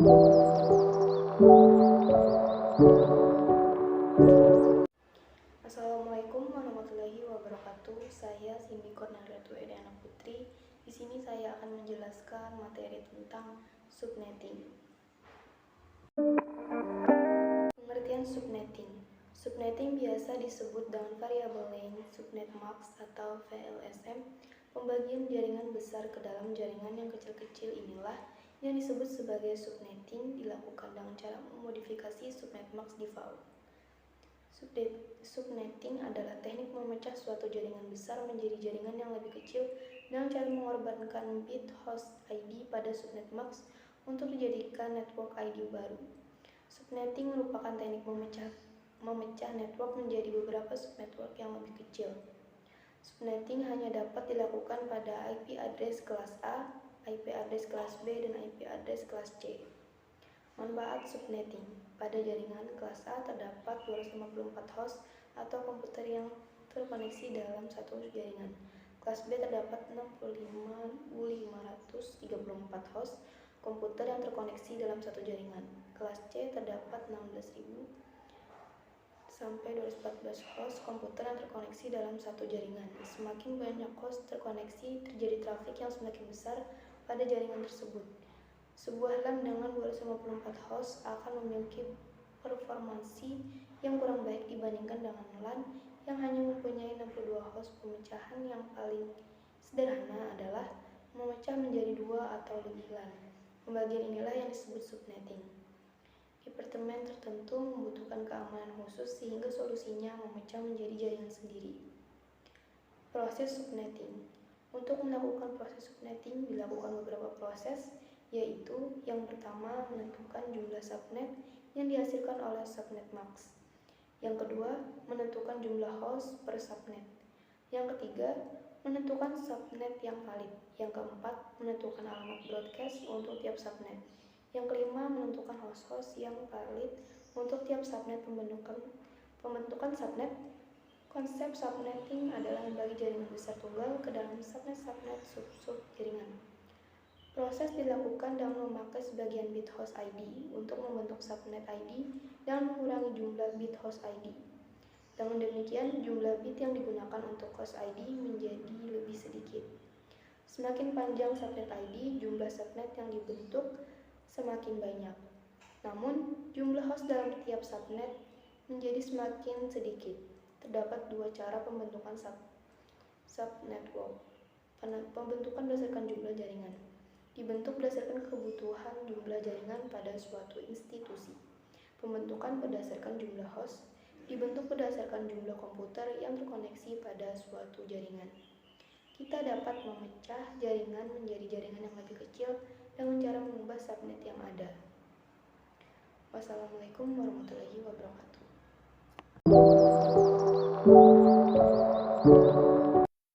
Assalamualaikum warahmatullahi wabarakatuh. Saya Cindy Cornelia Ediana Putri. Di sini saya akan menjelaskan materi tentang subnetting. Pengertian subnetting. Subnetting biasa disebut dengan variabel length subnet max atau VLSM. Pembagian jaringan besar ke dalam jaringan yang kecil-kecil inilah yang disebut sebagai subnetting, dilakukan dengan cara memodifikasi subnet max default. Subnetting adalah teknik memecah suatu jaringan besar menjadi jaringan yang lebih kecil dengan cara mengorbankan bit host ID pada subnet max untuk dijadikan network ID baru. Subnetting merupakan teknik memecah network menjadi beberapa subnetwork yang lebih kecil. Subnetting hanya dapat dilakukan pada IP address kelas A, IP address kelas B, dan IP address kelas C. Manfaat subnetting. Pada jaringan kelas A terdapat 254 host atau komputer yang terkoneksi dalam satu jaringan. Kelas B terdapat 65.534 host komputer yang terkoneksi dalam satu jaringan. Kelas C terdapat 16.000 sampai 214 host komputer yang terkoneksi dalam satu jaringan. Semakin banyak host terkoneksi, terjadi trafik yang semakin besar pada jaringan tersebut. Sebuah LAN dengan 254 host akan memiliki performansi yang kurang baik dibandingkan dengan LAN yang hanya mempunyai 62 host. Pemecahan yang paling sederhana adalah memecah menjadi 2 atau lebih LAN. Pembagian inilah yang disebut subnetting. Departemen tertentu membutuhkan keamanan khusus sehingga solusinya memecah menjadi jaringan sendiri. Proses subnetting. Untuk melakukan proses subnetting dilakukan beberapa proses, yaitu yang pertama menentukan jumlah subnet yang dihasilkan oleh subnet max. Yang kedua, menentukan jumlah host per subnet. Yang ketiga, menentukan subnet yang valid. Yang keempat, menentukan alamat broadcast untuk tiap subnet. Yang kelima, menentukan host-host yang valid untuk tiap subnet. Pembentukan subnet. Konsep subnetting adalah membagi jaringan besar tunggal ke dalam subnet-subnet sub-sub jaringan. Proses dilakukan dengan memakai sebagian bit host ID untuk membentuk subnet ID dan mengurangi jumlah bit host ID. Dengan demikian, jumlah bit yang digunakan untuk host ID menjadi lebih sedikit. Semakin panjang subnet ID, jumlah subnet yang dibentuk semakin banyak. Namun, jumlah host dalam tiap subnet menjadi semakin sedikit. Terdapat dua cara pembentukan subnetwork. Pembentukan berdasarkan jumlah jaringan. Dibentuk berdasarkan kebutuhan jumlah jaringan pada suatu institusi. Pembentukan berdasarkan jumlah host. Dibentuk berdasarkan jumlah komputer yang terkoneksi pada suatu jaringan. Kita dapat memecah jaringan menjadi jaringan yang lebih kecil dengan cara mengubah subnet yang ada. Wassalamualaikum warahmatullahi wabarakatuh.